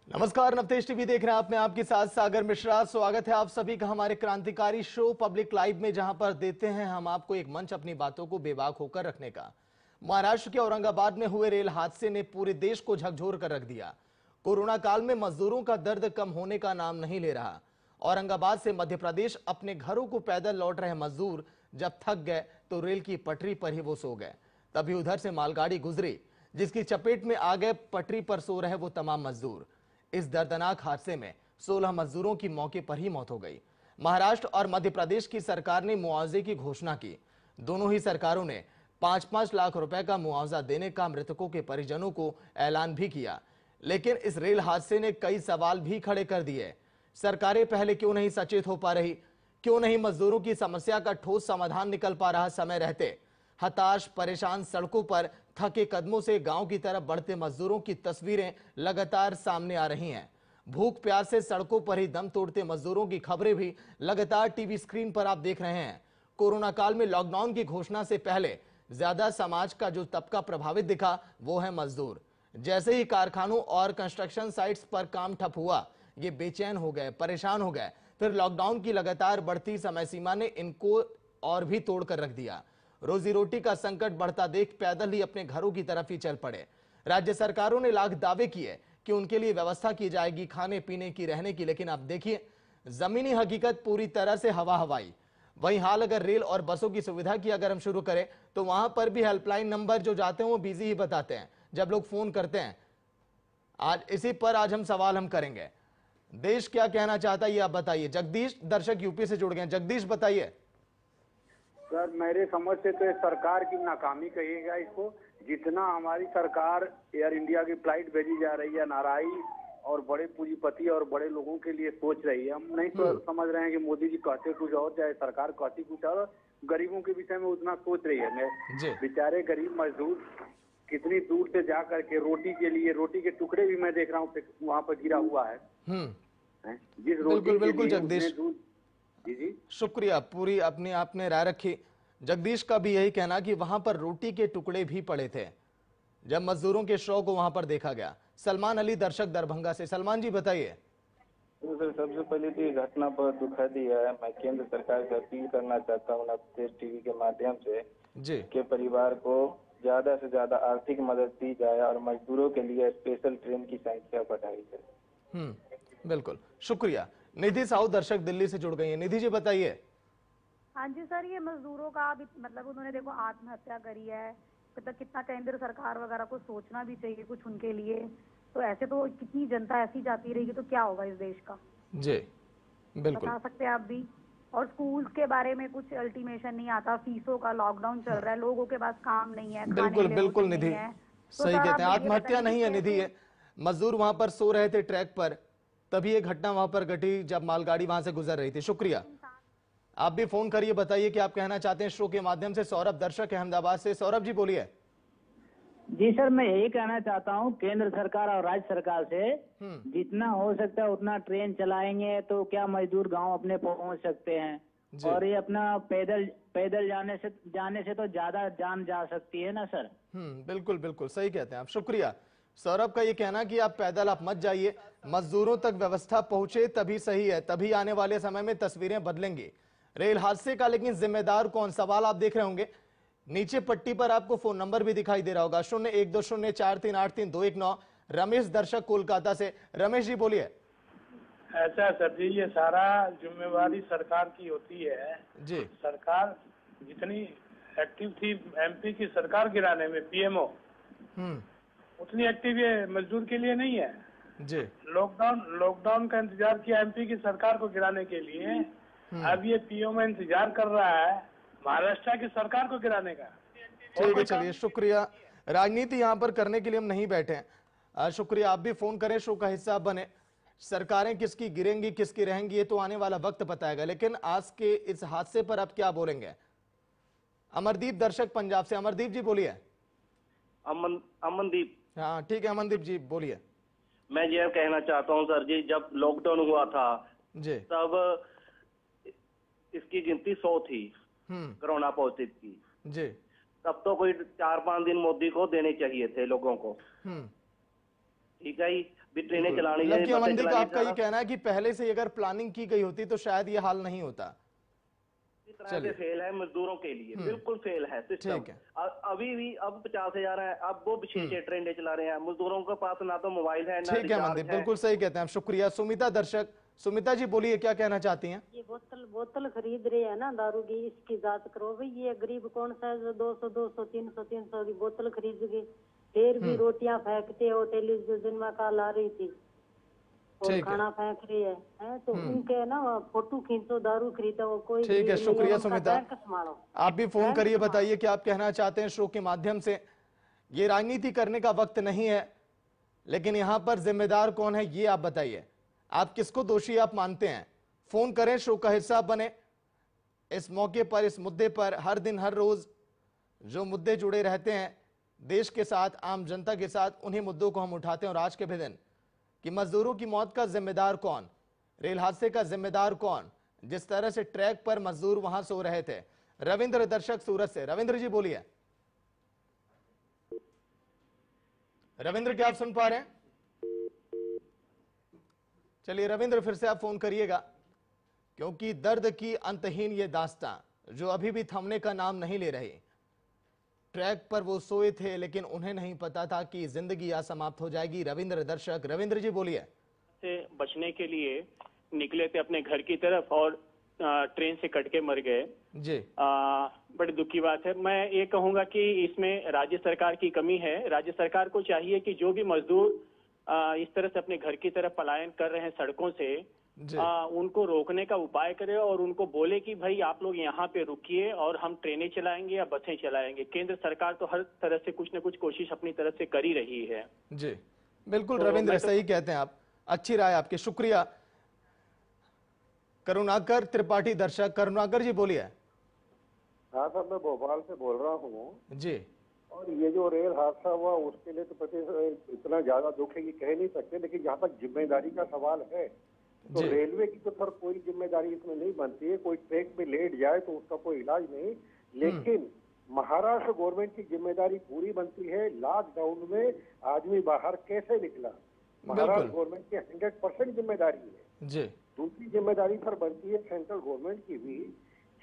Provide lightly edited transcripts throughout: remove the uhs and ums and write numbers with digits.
नमस्कार, नवतेज टीवी देख रहे हैं आप। मैं आपके साथ सागर मिश्रा। स्वागत है आप सभी का हमारे क्रांतिकारी शो पब्लिक लाइव में, जहां पर देते हैं हम आपको एक मंच अपनी बातों को बेबाक होकर रखने का। महाराष्ट्र के औरंगाबाद में हुए रेल हादसे ने पूरे देश को झकझोर कर रख दिया। कोरोना काल में मजदूरों का दर्द कम होने का नाम नहीं ले रहा। औरंगाबाद से मध्य प्रदेश अपने घरों को पैदल लौट रहे मजदूर जब थक गए तो रेल की पटरी पर ही वो सो गए। तभी उधर से मालगाड़ी गुजरी जिसकी चपेट में आ गए पटरी पर सो रहे वो तमाम मजदूर। इस दर्दनाक हादसे में 16 मजदूरों की मौके पर ही मौत हो गई। महाराष्ट्र और मध्य प्रदेश की सरकार ने मुआवजे की घोषणा की। दोनों ही सरकारों ने 5-5 लाख रुपए का मुआवजा देने का मृतकों के परिजनों को ऐलान भी किया। लेकिन इस रेल हादसे ने कई सवाल भी खड़े कर दिए। सरकारें पहले क्यों नहीं सचेत हो पा रही? क्यों नहीं मजदूरों की समस्या का ठोस समाधान निकल पा रहा समय रहते? हताश परेशान सड़कों पर थके कदमों से गांव की तरफ बढ़ते मजदूरों की तस्वीरें लगातार सामने आ रही हैं। भूख प्यास से सड़कों पर ही दम तोड़ते मजदूरों की खबरें भी लगातार टीवी स्क्रीन पर आप देख रहे हैं। कोरोना काल में लॉकडाउन की घोषणा से पहले ज्यादा समाज का जो तबका प्रभावित दिखा वो है मजदूर। जैसे ही कारखानों और कंस्ट्रक्शन साइट्स पर काम ठप हुआ, ये बेचैन हो गए, परेशान हो गए। फिर लॉकडाउन की लगातार बढ़ती समय सीमा ने इनको और भी तोड़ कर रख दिया। रोजी रोटी का संकट बढ़ता देख पैदल ही अपने घरों की तरफ ही चल पड़े। राज्य सरकारों ने लाख दावे किए कि उनके लिए व्यवस्था की जाएगी खाने पीने की, रहने की, लेकिन अब देखिए जमीनी हकीकत पूरी तरह से हवा हवाई। वही हाल अगर रेल और बसों की सुविधा की अगर हम शुरू करें तो वहां पर भी हेल्पलाइन नंबर जो जाते हैं वो बिजी ही बताते हैं जब लोग फोन करते हैं। आज इसी पर हम सवाल करेंगे। देश क्या कहना चाहता है ये आप बताइए। जगदीश दर्शक यूपी से जुड़ गए। जगदीश बताइए। सर, मेरे समझ से तो सरकार की नाकामी कहिएगा इसको। जितना हमारी सरकार एयर इंडिया की फ्लाइट भेजी जा रही है, नाराई और बड़े पूंजीपति और बड़े लोगों के लिए सोच रही है। हम नहीं तो समझ रहे हैं कि मोदी जी कहते कुछ और, चाहे सरकार कहती कुछ और। गरीबों के विषय में उतना सोच रही है। मैं बेचारे गरीब मजदूर कितनी दूर से जा करके रोटी के लिए, रोटी के टुकड़े भी मैं देख रहा हूँ वहाँ पर गिरा हुआ है। जिस रोटी बिल्कुल जगदीश, जी शुक्रिया। पूरी अपनी आपने राय रखी। जगदीश का भी यही कहना कि वहां पर रोटी के टुकड़े भी पड़े थे जब मजदूरों के शव को वहां पर देखा गया। सलमान अली दर्शक दरभंगा से। सलमान जी बताइए। तो सर, सबसे पहले तो ये घटना बहुत दुखद ही है। मैं केंद्र सरकार से अपील करना चाहता हूँ नवतेज टीवी के माध्यम से जी के परिवार को ज्यादा से ज्यादा आर्थिक मदद दी जाए और मजदूरों के लिए स्पेशल ट्रेन की संख्या बढ़ाई जाए। बिल्कुल, शुक्रिया। निधि साहू दर्शक दिल्ली से जुड़ गई है। निधि जी बताइए। हाँ जी सर, ये मजदूरों का मतलब उन्होंने देखो आत्महत्या करी है, मतलब कितना केंद्र सरकार वगैरह को सोचना भी चाहिए कुछ उनके लिए। तो ऐसे तो कितनी जनता ऐसी जाती रहेगी तो क्या होगा इस देश का? जी बिल्कुल, बता सकते हैं आप भी। और स्कूल के बारे में कुछ अल्टीमेशन नहीं आता, फीसों का, लॉकडाउन चल रहा है, लोगों के पास काम नहीं है, बिल्कुल बिल्कुल निधि सही कहते हैं। आत्महत्या नहीं है निधि, है मजदूर वहां पर सो रहे थे ट्रैक पर, तभी एक घटना वहां पर घटी जब मालगाड़ी वहां से गुजर रही थी। शुक्रिया। आप भी फोन करिए, बताइए कि आप कहना चाहते हैं शो के माध्यम से। सौरभ दर्शक है अहमदाबाद से। सौरभ जी बोलिए। जी सर, मैं यही कहना चाहता हूँ केंद्र सरकार और राज्य सरकार से जितना हो सकता है उतना ट्रेन चलाएंगे तो क्या मजदूर गांव अपने पहुंच सकते हैं। और ये अपना पैदल जाने से तो ज्यादा जान जा सकती है ना सर। बिल्कुल बिल्कुल सही कहते हैं आप। शुक्रिया। सौरभ का ये कहना कि आप पैदल आप मत जाइए, मजदूरों तक व्यवस्था पहुंचे तभी सही है, तभी आने वाले समय में तस्वीरें बदलेंगी। रेल हादसे का लेकिन जिम्मेदार कौन? सवाल आप देख रहे होंगे। नीचे पट्टी पर आपको फोन नंबर भी दिखाई दे रहा होगा, 012043833219। रमेश दर्शक कोलकाता से। रमेश जी बोलिए। ऐसा सर जी, ये सारा जिम्मेवारी सरकार की होती है जी। सरकार जितनी एक्टिव थी एमपी की सरकार गिराने में, पीएमओ उतनी एक्टिव ये मजदूर के लिए नहीं है जी। लॉकडाउन का इंतजार किया एमपी की सरकार को गिराने के लिए। अब ये पीएमओ इंतजार कर रहा है महाराष्ट्र की सरकार को गिराने का। ठीक है, चलिए शुक्रिया। राजनीति यहाँ पर करने के लिए हम नहीं बैठे हैं। शुक्रिया। आप भी फोन करें, शो का हिस्सा बने। सरकारें किसकी गिरेंगी किसकी रहेंगी ये तो आने वाला वक्त बताएगा, लेकिन आज के इस हादसे पर आप क्या बोलेंगे? अमरदीप दर्शक पंजाब से। अमरदीप जी बोलिए। अमनदीप। हाँ ठीक है अमनदीप जी बोलिए। मैं ये कहना चाहता हूँ सर जी, जब लॉकडाउन हुआ था जी तब इसकी गिनती 100 थी कोरोना पॉजिटिव की जी। तब तो कोई 4-5 दिन मोदी को देने चाहिए थे लोगों को। ठीक है ही, भी ट्रेनें चलानी लकी अवंती का आपका ये कहना है कि पहले से अगर प्लानिंग की गई होती तो शायद ये हाल नहीं होता। चलिए, फेल है मजदूरों के लिए, बिल्कुल फेल है सिस्टम। अभी भी अब 50,000 है, अब वो 6 ट्रेनें चला रहे हैं, मजदूरों के पास ना तो मोबाइल है ना ठीक है मंदिर, बिल्कुल सही कहते हैं, शुक्रिया। सुमिता दर्शक, सुमिता जी बोलिए, क्या कहना चाहती हैं? ये बोतल खरीद रहे हैं ना दारू की, इसकी जांच करो भाई। ये गरीब कौन सा है जो 200 300 की बोतल खरीद के फिर भी रोटियां फेंकते हो, टेलीविजन में कॉल आ रही थी और खाना फेंक रही है तो उनके ना फोटो खींचो, दारू खरीदा वो कोई। ठीक है, शुक्रिया सुमिता। आप भी फोन करिए, बताइए कि आप कहना चाहते हैं शो के माध्यम से। ये राजनीति करने का वक्त नहीं है, लेकिन यहाँ पर जिम्मेदार कौन है ये आप बताइए। आप किसको दोषी आप मानते हैं? फोन करें, शो का हिस्सा बने। इस मौके पर, इस मुद्दे पर हर दिन हर रोज जो मुद्दे जुड़े रहते हैं देश के साथ, आम जनता के साथ, उन्हीं मुद्दों को हम उठाते हैं। और आज के भी दिन कि मजदूरों की मौत का जिम्मेदार कौन, रेल हादसे का जिम्मेदार कौन, जिस तरह से ट्रैक पर मजदूर वहां सो रहे थे। रविंद्र दर्शक सूरत से, रविंद्र जी बोलिए। रविंद्र, क्या आप सुन पा रहे हैं? चलिए रविंद्र, फिर से आप फोन करिएगा, क्योंकि दर्द की अंतहीन ये दास्तां जो अभी भी थमने का नाम नहीं ले रही। ट्रैक पर वो सोए थे, लेकिन उन्हें नहीं पता था कि जिंदगी आज समाप्त हो जाएगी। रविंद्र दर्शक, रविंद्र जी बोलिए। से बचने के लिए निकले थे अपने घर की तरफ और ट्रेन से कट के मर गए जी। बड़ी दुख की बात है। मैं ये कहूंगा कि इसमें राज्य सरकार की कमी है। राज्य सरकार को चाहिए कि जो भी मजदूर इस तरह से अपने घर की तरफ पलायन कर रहे हैं सड़कों से, उनको रोकने का उपाय करे और उनको बोले कि भाई आप लोग यहाँ पे रुकिए और हम ट्रेनें चलाएंगे या बसें चलाएंगे। केंद्र सरकार तो हर तरह से कुछ न कुछ कोशिश अपनी तरफ से कर ही रही है। जी बिल्कुल रविंद्र, सही कहते हैं आप, अच्छी राय आपकी, शुक्रिया। करुणाकर त्रिपाठी दर्शक, करुणाकर जी बोलिए। हाँ सर, मैं भोपाल से बोल रहा हूँ जी। और ये जो रेल हादसा हुआ उसके लिए तो पति इतना ज्यादा दुख है कि कह नहीं सकते, लेकिन जहाँ तक जिम्मेदारी का सवाल है तो रेलवे की तो सर कोई जिम्मेदारी इसमें नहीं बनती है। कोई ट्रैक पे लेट जाए तो उसका कोई इलाज नहीं, लेकिन महाराष्ट्र गवर्नमेंट की जिम्मेदारी पूरी बनती है। लॉकडाउन में आदमी बाहर कैसे निकला, महाराष्ट्र गवर्नमेंट की 100% जिम्मेदारी है जी। दूसरी जिम्मेदारी सर बनती है सेंट्रल गवर्नमेंट की भी।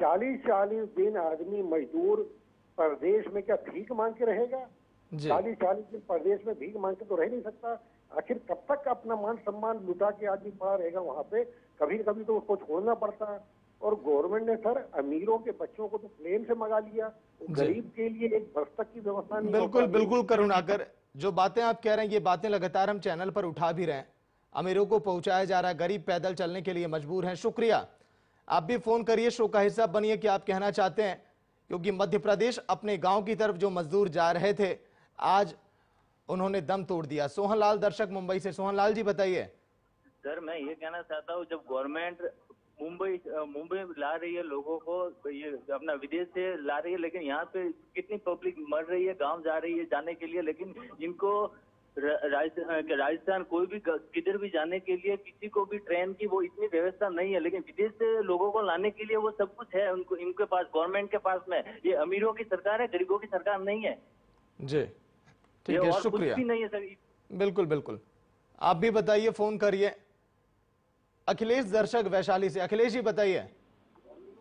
40-40 दिन आदमी मजदूर प्रदेश में क्या भीख मांग के रहेगा? 40-40 दिन प्रदेश में भीख मांग के तो रह नहीं सकता। आखिर कब तक अपना मान सम्मान लुटा के आदमी पड़ा रहेगा वहाँ पे? कभी कभी तो उसको छोड़ना पड़ता है। और गवर्नमेंट ने सर अमीरों के बच्चों को तो प्लेन से मंगा लिया, गरीब के लिए एक बस तक की व्यवस्था नहीं। बिल्कुल बिल्कुल करुणाकर, जो बातें आप कह रहे हैं ये बातें लगातार हम चैनल पर उठा भी रहे हैं। अमीरों को पहुंचाया जा रहा है, गरीब पैदल चलने के लिए मजबूर हैं। शुक्रिया, आप भी फोन करिए, शो का हिस्सा बनिए कि आप कहना चाहते हैं। क्योंकि मध्य प्रदेश अपने गांव की तरफ जो मजदूर जा रहे थे, आज उन्होंने दम तोड़ दिया। सोहनलाल दर्शक मुंबई से, सोहनलाल जी बताइए। सर मैं ये कहना चाहता हूँ, जब गवर्नमेंट मुंबई ला रही है लोगों को, ये अपना विदेश से ला रही है, लेकिन यहाँ पे कितनी पब्लिक मर रही है, गांव जा रही है जाने के लिए, लेकिन इनको राजस्थान कोई भी किधर भी जाने के लिए किसी को भी ट्रेन की वो इतनी व्यवस्था नहीं है। लेकिन विदेश से लोगों को लाने के लिए वो सब कुछ है उनको, इनके पास, गवर्नमेंट के पास में। ये अमीरों की सरकार है, गरीबों की सरकार नहीं है जी। ठीक है, शुक्रिया। कुछ भी नहीं है सर। बिल्कुल बिल्कुल, आप भी बताइए, फोन करिए। अखिलेश दर्शक वैशाली से, अखिलेश जी बताइए।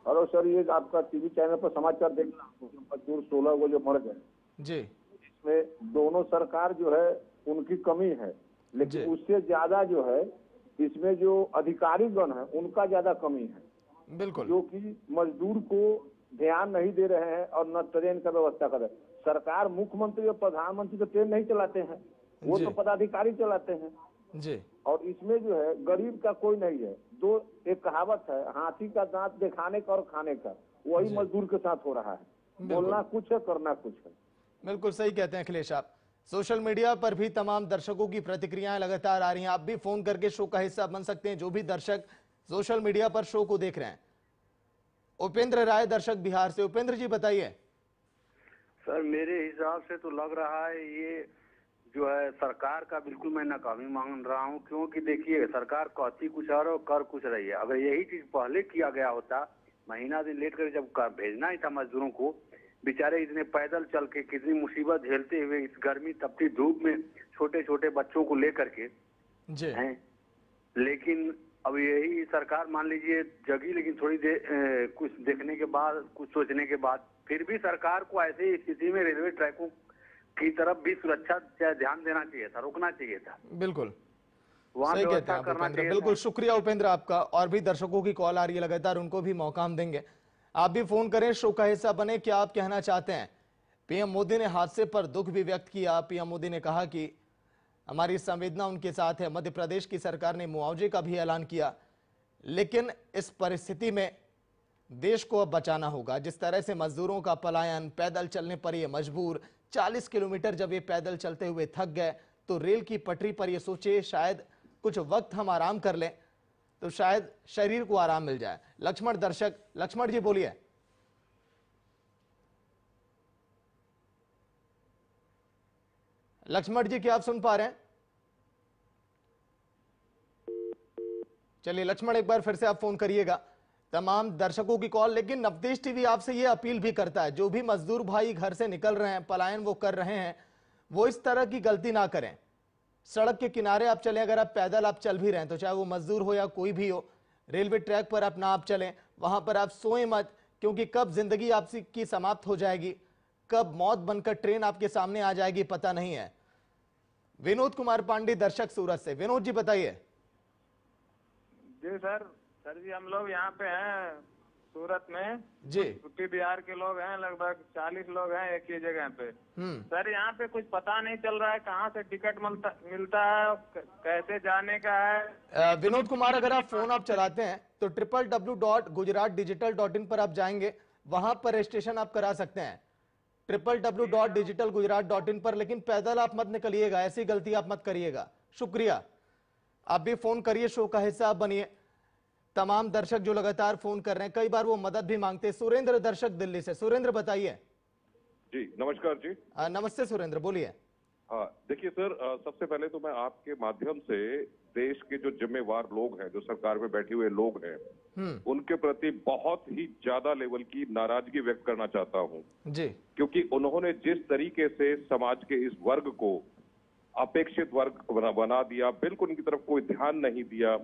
हेलो सर, ये आपका टीवी चैनल पर समाचार देखना, मजदूर 16 को जो मर गए जी, इसमें दोनों सरकार जो है उनकी कमी है, लेकिन उससे ज्यादा जो है इसमें जो अधिकारीगण है उनका ज्यादा कमी है। बिल्कुल, जो कि मजदूर को ध्यान नहीं दे रहे हैं और न ट्रेन का व्यवस्था कर रहे हैं। सरकार, मुख्यमंत्री और प्रधानमंत्री तो ट्रेन नहीं चलाते हैं, वो तो पदाधिकारी चलाते हैं जी। और इसमें जो है गरीब का कोई नहीं है। एक कहावत है, हाथी का दांत दिखाने का और खाने का, वही मजदूर के साथ हो रहा है। बोलना कुछ है, करना कुछ है। बिल्कुल सही कहते हैं अखिलेश आप। सोशल मीडिया पर भी तमाम दर्शकों की प्रतिक्रियाएं लगातार आ रही हैं। आप भी फोन करके शो का हिस्सा बन सकते हैं, जो भी दर्शक सोशल मीडिया पर शो को देख रहे हैं। उपेंद्र राय दर्शक बिहार से, उपेंद्र जी बताइए। सर मेरे हिसाब से तो लग रहा है ये जो है सरकार का बिल्कुल मैं नाकामी मान रहा हूँ। क्योंकि देखिए सरकार कहती कुछ और कर कुछ रही है। अगर यही चीज पहले किया गया होता, महीना दिन लेट कर जब भेजना ही था मजदूरों को, बेचारे इतने पैदल चल के कितनी मुसीबत झेलते हुए इस गर्मी तपती धूप में छोटे छोटे बच्चों को लेकर के हैं। लेकिन अब यही सरकार मान लीजिए जगी, लेकिन थोड़ी देर कुछ देखने के बाद, कुछ सोचने के बाद फिर भी सरकार को ऐसी स्थिति में रेलवे ट्रैकों की तरफ भी सुरक्षा ध्यान देना चाहिए था, रोकना चाहिए था। बिल्कुल वहाँ सही कहते हैं आप उपेंद्र, बिल्कुल शुक्रिया उपेंद्र आपका। और भी दर्शकों की कॉल आ रही है लगातार, उनको भी मौका हम देंगे। आप भी फोन करें, शो का हिस्सा बने। क्या आप कहना चाहते हैं? पीएम मोदी ने हादसे पर दुख भी व्यक्त किया। पीएम मोदी ने कहा कि हमारी संवेदना उनके साथ है। मध्य प्रदेश की सरकार ने मुआवजे का भी ऐलान किया, लेकिन इस परिस्थिति में देश को अब बचाना होगा। जिस तरह से मजदूरों का पलायन, पैदल चलने पर ये मजबूर, 40 किलोमीटर जब ये पैदल चलते हुए थक गए तो रेल की पटरी पर ये सोचे शायद कुछ वक्त हम आराम कर लें तो शायद शरीर को आराम मिल जाए। लक्ष्मण दर्शक, लक्ष्मण जी बोलिए। लक्ष्मण जी क्या आप सुन पा रहे हैं? चलिए लक्ष्मण, एक बार फिर से आप फोन करिएगा। तमाम दर्शकों की कॉल, लेकिन नवतेज टीवी आपसे ये अपील भी करता है, जो भी मजदूर भाई घर से निकल रहे हैं, पलायन वो कर रहे हैं, वो इस तरह की गलती ना करें। सड़क के किनारे आप चलें, अगर आप पैदल आप चल भी रहे हैं तो चाहे वो मजदूर हो या कोई भी हो, रेलवे ट्रैक पर आप ना आप चलें, वहां पर आप सोएं मत, क्योंकि कब जिंदगी आपकी समाप्त हो जाएगी, कब मौत बनकर ट्रेन आपके सामने आ जाएगी पता नहीं है। विनोद कुमार पांडे दर्शक सूरत से, विनोद जी बताइए। जी सर जी हम लोग यहाँ पे हैं सूरत में जी, यूपी बिहार के लोग हैं, लगभग 40 लोग हैं एक ही जगह पे। सर यहाँ पे कुछ पता नहीं चल रहा है कहाँ से टिकट मिलता है, कैसे जाने का है। विनोद कुमार, अगर आप फोन आप चलाते हैं तो www.gujaratdigital.in पर आप जाएंगे, वहां पर रजिस्ट्रेशन आप करा सकते हैं www.digitalgujarat.in पर। लेकिन पैदल आप मत निकलिएगा, ऐसी गलती आप मत करिएगा। शुक्रिया, आप भी फोन करिए, शो का हिस्सा आप बनिए। तमाम दर्शक जो लगातार फोन कर रहे हैं, कई बार वो मदद भी मांगते हैं। सुरेंद्र दर्शक दिल्ली से, सुरेंद्र बताइए। जी नमस्कार जी। नमस्ते सुरेंद्र, बोलिए। हाँ देखिए सर, सबसे पहले तो मैं आपके माध्यम से देश के जो जिम्मेवार लोग हैं, जो सरकार में बैठे हुए लोग हैं, उनके प्रति बहुत ही ज्यादा लेवल की नाराजगी व्यक्त करना चाहता हूँ जी, क्योंकि उन्होंने जिस तरीके से समाज के इस वर्ग को अपेक्षित वर्ग बना दिया, बिल्कुल उनकी तरफ कोई ध्यान नहीं दिया।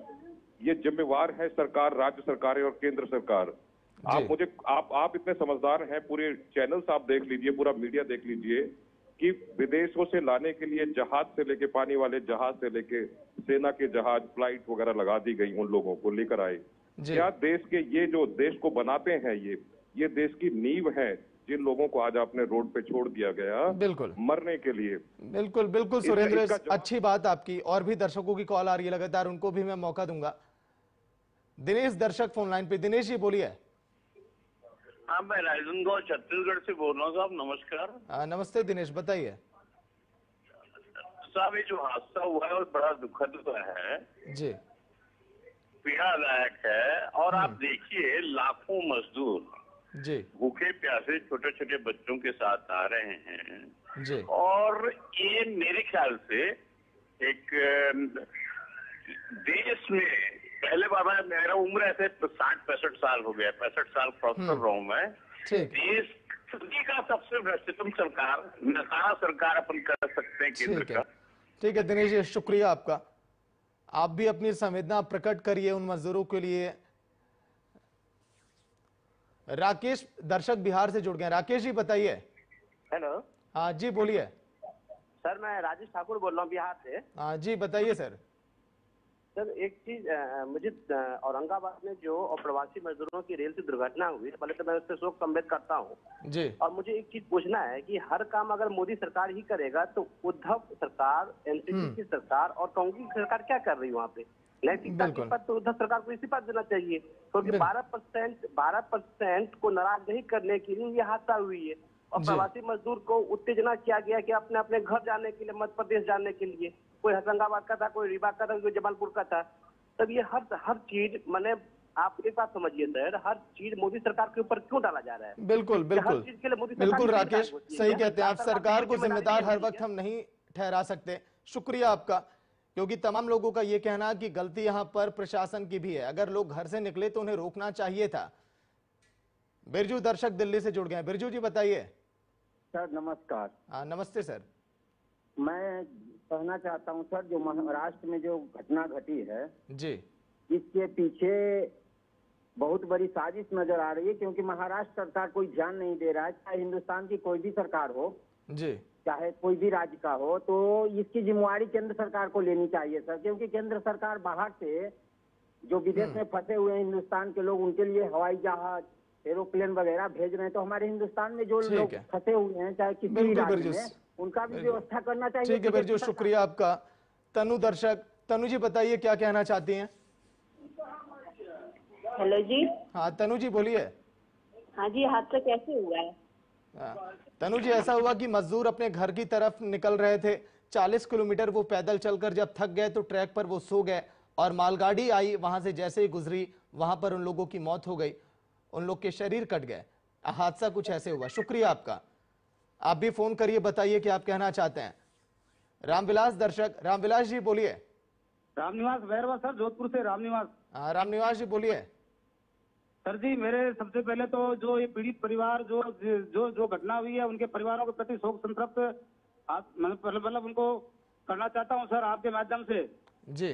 ये जिम्मेवार है सरकार, राज्य सरकारें और केंद्र सरकार। आप इतने समझदार हैं, पूरे चैनल्स आप देख लीजिए, पूरा मीडिया देख लीजिए कि विदेशों से लाने के लिए जहाज से लेके, पानी वाले जहाज से लेके सेना के जहाज, फ्लाइट वगैरह लगा दी गई, उन लोगों को लेकर आए। क्या देश के ये जो देश को बनाते हैं, ये देश की नींव है, जिन लोगों को आज आपने रोड पे छोड़ दिया गया बिल्कुल मरने के लिए। बिल्कुल बिल्कुल सुरेंद्र, अच्छी बात आपकी। और भी दर्शकों की कॉल आ रही है लगातार, उनको भी मैं मौका दूंगा। दिनेश दर्शक फोन लाइन पे, दिनेश जी बोलिए। हाँ मैं राजनांदगांव छत्तीसगढ़ से बोल रहा हूँ साहब, नमस्कार। नमस्ते दिनेश, बताइए। साहब ये जो हादसा हुआ है वो बड़ा दुखद है जी, पीड़ादायक है। और आप देखिए लाखों मजदूर जी भूखे प्यासे छोटे छोटे बच्चों के साथ आ रहे हैं जी, और ये मेरे ख्याल से एक देश में पहले बाबा, मेरा उम्र ऐसे 60-65 साल हो गया, 65 साल क्रॉस कर रहा हूँ मैं। देश सदी का सबसे भ्रष्टतम सरकार, नकारा सरकार अपन कर सकते हैं केंद्र का। ठीक है दिनेश जी, शुक्रिया आपका। आप भी अपनी संवेदना प्रकट करिए उन मजदूरों के लिए। राकेश दर्शक बिहार से जुड़ गए। राकेश जी बताइए। हेलो। हाँ जी बोलिए। सर मैं राजेश ठाकुर बोल रहा हूँ बिहार से। हाँ जी बताइए सर। सर एक चीज, मुझे औरंगाबाद में जो प्रवासी मजदूरों की रेल से दुर्घटना हुई, पहले तो मैं उससे शोक संवेद करता हूँ जी। और मुझे एक चीज पूछना है कि हर काम अगर मोदी सरकार ही करेगा तो उद्धव सरकार, एनसीपी की सरकार और कांग्रेस की सरकार क्या कर रही है वहाँ पे? नैतिकता की पर तो उद्धव सरकार को इस्तीफा देना चाहिए, क्योंकि 12% को नाराज नहीं करने के लिए ये हादसा हुई है। और प्रवासी मजदूर को उत्तेजना किया गया कि अपने अपने घर जाने के लिए, मध्य प्रदेश जाने के लिए, कोई होशंगाबाद का था, कोई रीवा का था, कोई जबलपुर का था। तब ये हर चीज, मैंने आप एक बात समझिए सर, हर चीज मोदी सरकार के ऊपर क्यों डाला जा रहा है? बिल्कुल बिल्कुल बिल्कुल राकेश, सही कहते हैं आप। सरकार को जिम्मेदार हर वक्त हम नहीं ठहरा सकते। शुक्रिया आपका, क्योंकि तमाम लोगों का ये कहना कि गलती यहाँ पर प्रशासन की भी है। अगर लोग घर से निकले तो उन्हें रोकना चाहिए था। बिरजू दर्शक दिल्ली से जुड़ गए हैं। बिरजू जी बताइए। सर नमस्कार। हाँ नमस्ते सर। मैं कहना चाहता हूं सर, जो महाराष्ट्र में जो घटना घटी है जी, इसके पीछे बहुत बड़ी साजिश नजर आ रही है, क्योंकि महाराष्ट्र सरकार कोई ध्यान नहीं दे रहा है। चाहे हिंदुस्तान की कोई भी सरकार हो जी, चाहे कोई भी राज्य का हो, तो इसकी जिम्मेवारी केंद्र सरकार को लेनी चाहिए सर, क्योंकि केंद्र सरकार बाहर से जो विदेश में फंसे हुए हैं हिंदुस्तान के लोग, उनके लिए हवाई जहाज एरोप्लेन वगैरह भेज रहे हैं। तो हमारे हिंदुस्तान में जो लोग फंसे हुए हैं चाहे किसी भी राज्य में, उनका भी व्यवस्था करना चाहिए। ठीक है बिरजू, शुक्रिया आपका। तनु दर्शक, तनु जी बताइए क्या कहना चाहती हैं। हेलो जी। हाँ तनु जी बोलिए। हाँ जी, हादसा कैसे हुआ है? तनु जी ऐसा हुआ कि मजदूर अपने घर की तरफ निकल रहे थे, 40 किलोमीटर वो पैदल चलकर जब थक गए तो ट्रैक पर वो सो गए और मालगाड़ी आई, वहां से जैसे ही गुजरी वहां पर उन लोगों की मौत हो गई, उन लोग के शरीर कट गए। हादसा कुछ ऐसे हुआ। शुक्रिया आपका। आप भी फोन करिए, बताइए कि आप कहना चाहते हैं। रामविलास दर्शक, रामविलास जी बोलिए। रामनिवास भैरवा सर, जोधपुर से रामनिवास। हाँ रामनिवास जी बोलिए। सर जी, मेरे सबसे पहले तो जो ये पीड़ित परिवार जो घटना हुई है उनके परिवारों के प्रति शोक संतप्त मतलब उनको करना चाहता हूँ सर आपके माध्यम से। जी,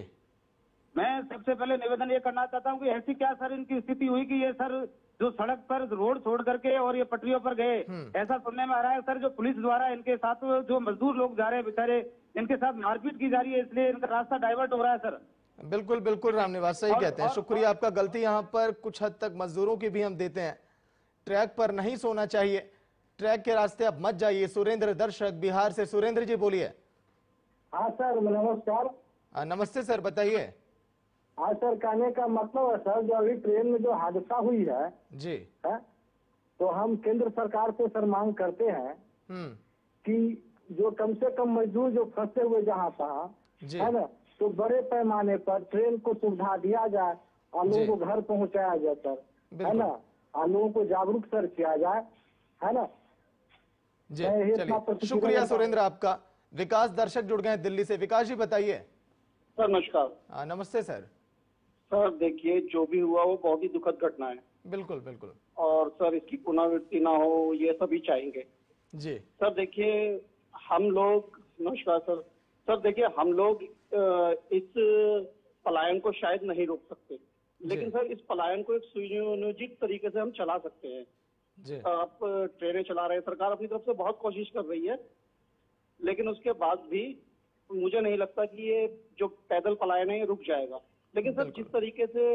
मैं सबसे पहले निवेदन ये करना चाहता हूँ कि ऐसी क्या सर इनकी स्थिति हुई कि ये सर जो सड़क पर रोड छोड़ करके और ये पटरियों पर गए। ऐसा सुनने में आ रहा है सर, जो पुलिस द्वारा इनके साथ जो मजदूर लोग जा रहे हैं बेचारे, इनके साथ मारपीट की जा रही है, इसलिए इनका रास्ता डाइवर्ट हो रहा है सर। बिल्कुल बिल्कुल रामनिवास सही कहते हैं। शुक्रिया आपका। गलती यहाँ पर कुछ हद तक मजदूरों की भी हम देते हैं। ट्रैक पर नहीं सोना चाहिए, ट्रैक के रास्ते अब मत जाइए। सुरेंद्र दर्शक बिहार से, सुरेंद्र जी बोलिए। हाँ सर नमस्कार। नमस्ते सर, बताइए। हाँ सर, कहने का मतलब है सर, जो अभी ट्रेन में जो हादसा हुई है जी है, तो हम केंद्र सरकार से सर मांग करते हैं कि जो कम से कम मजदूर जो फंसे हुए जहाँ तहाँ है ना, तो बड़े पैमाने पर ट्रेन को सुविधा दिया जाए और लोगों को घर पहुँचाया जाए सर, है ना, और लोगों को जागरूक सर किया जाए, है ना जी। चलिए शुक्रिया सुरेंद्र आपका। विकास दर्शक जुड़ गए हैं दिल्ली से। विकास जी बताइए। सर नमस्कार। नमस्ते सर। सर देखिए, जो भी हुआ वो बहुत ही दुखद घटना है। बिल्कुल बिल्कुल। और सर इसकी पुनरावृत्ति ना हो ये सभी चाहेंगे जी। सर देखिए हम लोग, नमस्कार सर। सर देखिए हम लोग इस पलायन को शायद नहीं रोक सकते, लेकिन सर इस पलायन को एक सुनियोजित तरीके से हम चला सकते हैं। आप ट्रेनें चला रहे हैं, सरकार अपनी तरफ से बहुत कोशिश कर रही है, लेकिन उसके बाद भी मुझे नहीं लगता कि ये जो पैदल पलायन है ये रुक जाएगा। लेकिन सर जिस तरीके से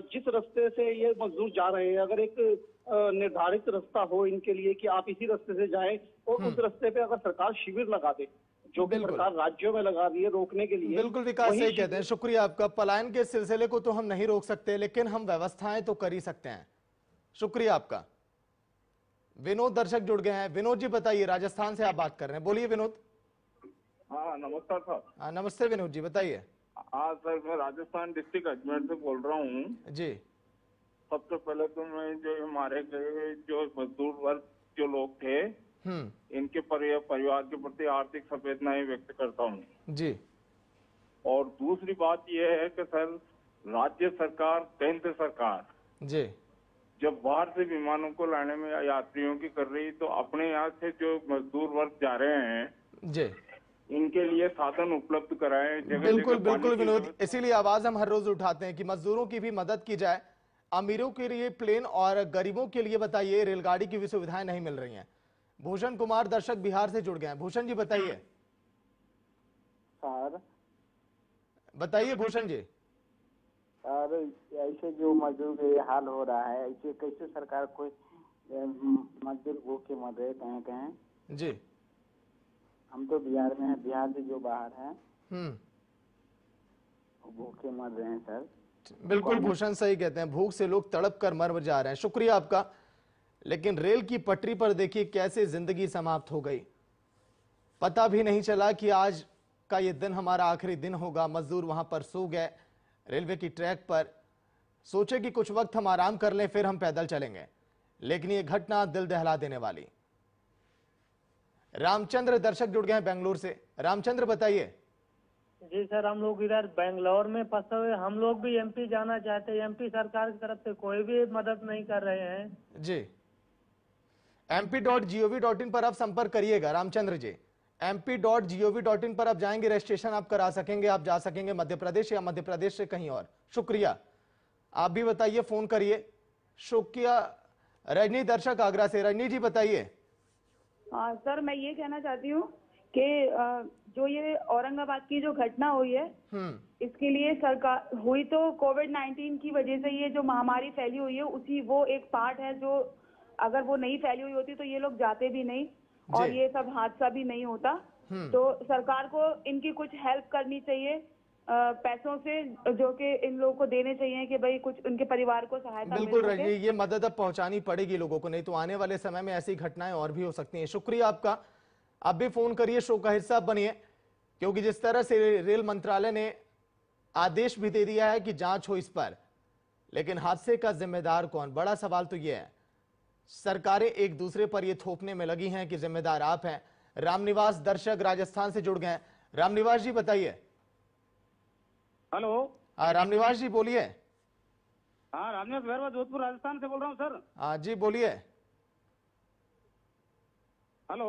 जिस रास्ते से ये मजदूर जा रहे हैं, अगर एक निर्धारित रास्ता हो इनके लिए कि आप इसी रास्ते से जाएं, और उस रास्ते पे अगर सरकार शिविर लगा दे, जो कि सरकार राज्यों में लगा रही है रोकने के लिए। बिल्कुल विकास सही कहते हैं। शुक्रिया आपका। पलायन के सिलसिले को तो हम नहीं रोक सकते, लेकिन हम व्यवस्थाएं तो कर ही सकते हैं। शुक्रिया आपका। विनोद दर्शक जुड़ गए हैं। विनोद जी बताइए, राजस्थान से आप बात कर रहे हैं, बोलिए विनोद। हाँ नमस्कार सर। नमस्ते विनोद जी बताइए। हाँ सर, मैं राजस्थान डिस्ट्रिक्ट अजमेर से बोल रहा हूँ जी। सबसे पहले तो मैं जो मारे गए जो मजदूर वर्ग जो लोग थे इनके परिवार के प्रति आर्थिक संवेदनाएं व्यक्त करता हूँ जी। और दूसरी बात यह है कि सर राज्य सरकार, केंद्र सरकार जी जब बाहर से विमानों को लाने में यात्रियों की कर रही, तो अपने यहाँ से जो मजदूर वर्ग जा रहे हैं जी इनके लिए साधन उपलब्ध कराएं। बिल्कुल बिल्कुल विनोद, इसीलिए आवाज हम हर रोज उठाते हैं कि मजदूरों की भी मदद की जाए। अमीरों के लिए प्लेन और गरीबों के लिए बताइए रेलगाड़ी की भी सुविधाएं नहीं मिल रही हैं। भूषण कुमार दर्शक बिहार से जुड़ गए हैं। भूषण जी बताइए। सर बताइए भूषण जी। सर ऐसे जो मजदूर के हाल हो रहा है, ऐसे कैसे सरकार कोई मजदूर भूखे मर रहे कहीं कहीं जी। हम तो बिहार में हैं, बिहार से जो बाहर हैं भूखे मर रहे हैं सर। बिल्कुल भूषण सही कहते हैं, भूख से लोग तड़प कर मर जा रहे हैं। शुक्रिया आपका। लेकिन रेल की पटरी पर देखिए कैसे जिंदगी समाप्त हो गई, पता भी नहीं चला कि आज का ये दिन हमारा आखिरी दिन होगा। मजदूर वहां पर सो गए रेलवे की ट्रैक पर, सोचे कि कुछ वक्त हम आराम कर लें फिर हम पैदल चलेंगे, लेकिन ये घटना दिल दहला देने वाली। रामचंद्र दर्शक जुड़ गए हैं बेंगलुरु से। रामचंद्र बताइए। जी सर, हम लोग इधर बेंगलोर में फंसे हुए, हम लोग भी एमपी जाना चाहते हैं। एमपी सरकार की तरफ से कोई भी मदद नहीं कर रहे हैं जी। mp.gov.in पर आप संपर्क करिएगा रामचंद्र जी। mp.gov.in पर आप जाएंगे, रजिस्ट्रेशन आप करा सकेंगे, आप जा सकेंगे मध्य प्रदेश या मध्य प्रदेश से कहीं और। शुक्रिया। आप भी बताइए, फोन करिए। शुक्रिया। रजनी दर्शक आगरा से, रजनी जी बताइए। सर मैं ये कहना चाहती हूँ कि जो ये औरंगाबाद की जो घटना हुई है, इसके लिए सरकार हुई तो कोविड-19 की वजह से, ये जो महामारी फैली हुई है उसी वो एक पार्ट है, जो अगर वो नहीं फैली हुई होती तो ये लोग जाते भी नहीं और ये सब हादसा भी नहीं होता। तो सरकार को इनकी कुछ हेल्प करनी चाहिए पैसों से, जो कि इन लोगों को देने चाहिए कि भाई कुछ उनके परिवार को सहायता बिल्कुल रजनी, ये मदद अब पहुंचानी पड़ेगी लोगों को, नहीं तो आने वाले समय में ऐसी घटनाएं और भी हो सकती हैं। शुक्रिया आपका। आप भी फोन करिए, शो का हिस्सा बनिए, क्योंकि जिस तरह से रेल मंत्रालय ने आदेश भी दे दिया है कि जांच हो इस पर, लेकिन हादसे का जिम्मेदार कौन? बड़ा सवाल तो यह है। सरकारें एक दूसरे पर यह थोपने में लगी हैं कि जिम्मेदार आप हैं। रामनिवास दर्शक राजस्थान से जुड़ गए हैं। रामनिवास जी बताइए। हेलो। रामनिवास जी बोलिए। हाँ, रामनिवास भैरवा, जोधपुर राजस्थान से बोल रहा हूँ सर। हाँ जी बोलिए। हेलो।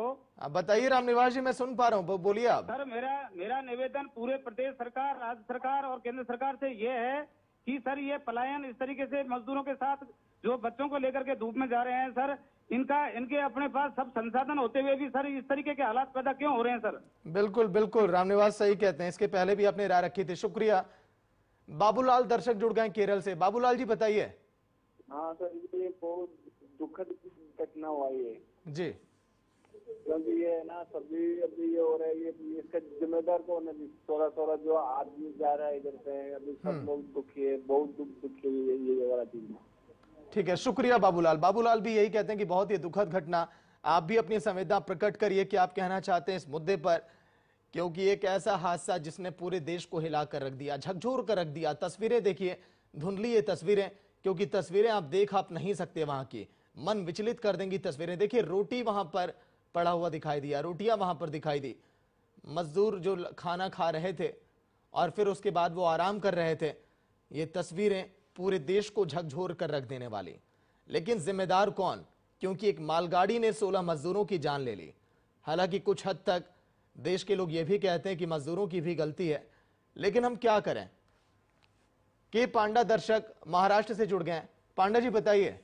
बताइए रामनिवास जी, मैं सुन पा रहा हूँ, बोलिए आप। सर मेरा निवेदन पूरे प्रदेश सरकार, राज्य सरकार और केंद्र सरकार से ये है कि सर ये पलायन इस तरीके से मजदूरों के साथ जो बच्चों को लेकर के धूप में जा रहे हैं सर, इनके अपने पास सब संसाधन होते हुए भी सर इस तरीके के हालात पैदा क्यों हो रहे हैं सर? बिल्कुल बिल्कुल रामनिवास सही कहते हैं, इसके पहले भी आपने राय रखी थी। शुक्रिया। बाबूलाल दर्शक जुड़ गए केरल से। बाबूलाल जी बताइए। हाँ सर, ये बहुत दुखद घटना हुआ है जी, क्योंकि ये है ना सभी अभी ये हो रहा है, ये इसका जिम्मेदार कौन है? 16 जो आदमी जा रहा है इधर से, अभी सब लोग दुखी है, बहुत दुखी है ये वाला चीज। ठीक है, शुक्रिया बाबूलाल। बाबूलाल भी यही कहते हैं कि बहुत ही दुखद घटना। आप भी अपनी संवेदना प्रकट करिए कि आप कहना चाहते हैं इस मुद्दे पर, क्योंकि एक ऐसा हादसा जिसने पूरे देश को हिला कर रख दिया, झकझोर कर रख दिया। तस्वीरें देखिए, धुंधली ये तस्वीरें, क्योंकि तस्वीरें आप नहीं सकते वहां की, मन विचलित कर देंगी तस्वीरें। देखिए, रोटी वहां पर पड़ा हुआ दिखाई दिया, रोटियां वहां पर दिखाई दी, मजदूर जो खाना खा रहे थे और फिर उसके बाद वो आराम कर रहे थे। ये तस्वीरें पूरे देश को झकझोर कर रख देने वाली। लेकिन जिम्मेदार कौन? क्योंकि एक मालगाड़ी ने 16 मजदूरों की जान ले ली। हालांकि कुछ हद तक देश के लोग ये भी कहते हैं कि मजदूरों की भी गलती है, लेकिन हम क्या करें? के पांडा दर्शक महाराष्ट्र से जुड़ गए हैं। पांडा जी बताइए।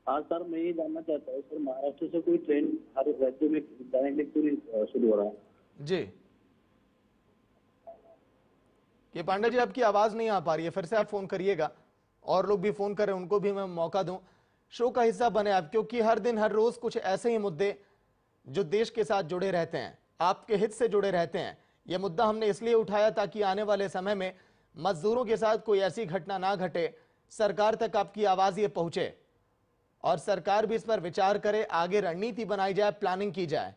हाँ सर, मैं ये जानना चाहता हूँ सर, महाराष्ट्र से कोई ट्रेन हर राज्य में जाने के लिए क्यों नहीं शुरू हो रहा है? जी के पांडा जी, आपकी आवाज नहीं आ पा रही है, फिर से आप फोन करिएगा। और लोग भी फोन करें, उनको भी मैं मौका दूं, शो का हिस्सा बने आप, क्योंकि हर दिन हर रोज कुछ ऐसे ही मुद्दे जो देश के साथ जुड़े रहते हैं, आपके हित से जुड़े रहते हैं। यह मुद्दा हमने इसलिए उठाया ताकि आने वाले समय में मजदूरों के साथ कोई ऐसी घटना ना घटे, सरकार तक आपकी आवाज ये पहुंचे और सरकार भी इस पर विचार करे, आगे रणनीति बनाई जाए, प्लानिंग की जाए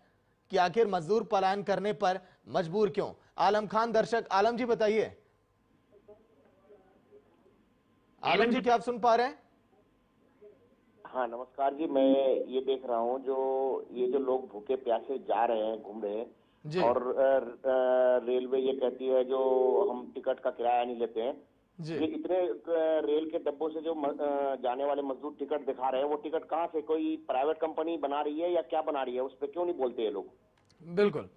कि आखिर मजदूर पलायन करने पर मजबूर क्यों। आलम खान दर्शक, आलम जी बताइए। आलम जी, क्या आप सुन पा रहे हैं? हाँ नमस्कार जी, मैं ये देख रहा हूँ ये जो लोग भूखे प्यासे जा रहे हैं, घूम रहे हैं, और रेलवे ये कहती है जो हम टिकट का किराया नहीं लेते हैं। ये इतने रेल के डब्बों से जो जाने वाले मजदूर टिकट दिखा रहे हैं, वो टिकट कहाँ से, कोई प्राइवेट कंपनी बना रही है या क्या बना रही है? उस पर क्यों नहीं बोलते ये लोग? बिल्कुल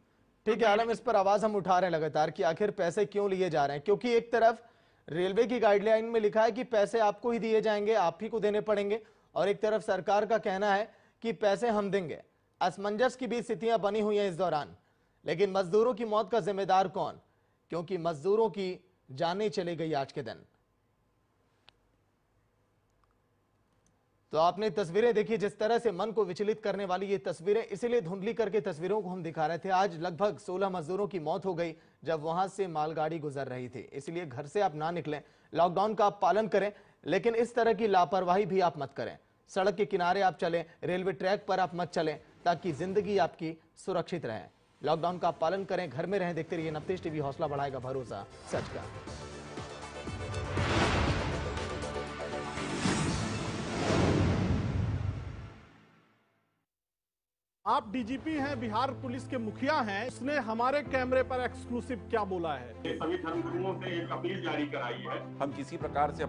ठीक है आलम, इस पर आवाज हम उठा रहे हैं लगातार कि आखिर पैसे क्यों लिए जा रहे हैं। क्योंकि एक तरफ रेलवे की गाइडलाइन में लिखा है कि पैसे आपको ही दिए जाएंगे, आप ही को देने पड़ेंगे, और एक तरफ सरकार का कहना है कि पैसे हम देंगे। असमंजस की भी स्थितियां बनी हुई हैं इस दौरान। लेकिन मजदूरों की मौत का जिम्मेदार कौन? क्योंकि मजदूरों की जाने चली गई आज के दिन। तो आपने तस्वीरें देखी, जिस तरह से मन को विचलित करने वाली ये तस्वीरें, इसीलिए धुंधली करके तस्वीरों को हम दिखा रहे थे। आज लगभग 16 मजदूरों की मौत हो गई जब वहां से मालगाड़ी गुजर रही थी। इसलिए घर से आप ना निकलें, लॉकडाउन का आप पालन करें, लेकिन इस तरह की लापरवाही भी आप मत करें। सड़क के किनारे आप चलें, रेलवे ट्रैक पर आप मत चलें, ताकि जिंदगी आपकी सुरक्षित रहे। लॉकडाउन का पालन करें, घर में रहें। देखते रहिए नवतेज टीवी, हौसला बढ़ाएगा भरोसा सच का। आप डीजीपी हैं, बिहार पुलिस के मुखिया हैं, उसने हमारे कैमरे पर एक्सक्लूसिव क्या बोला है? सभी धर्मगुरुओं से एक अपील जारी कराई है। हम किसी प्रकार से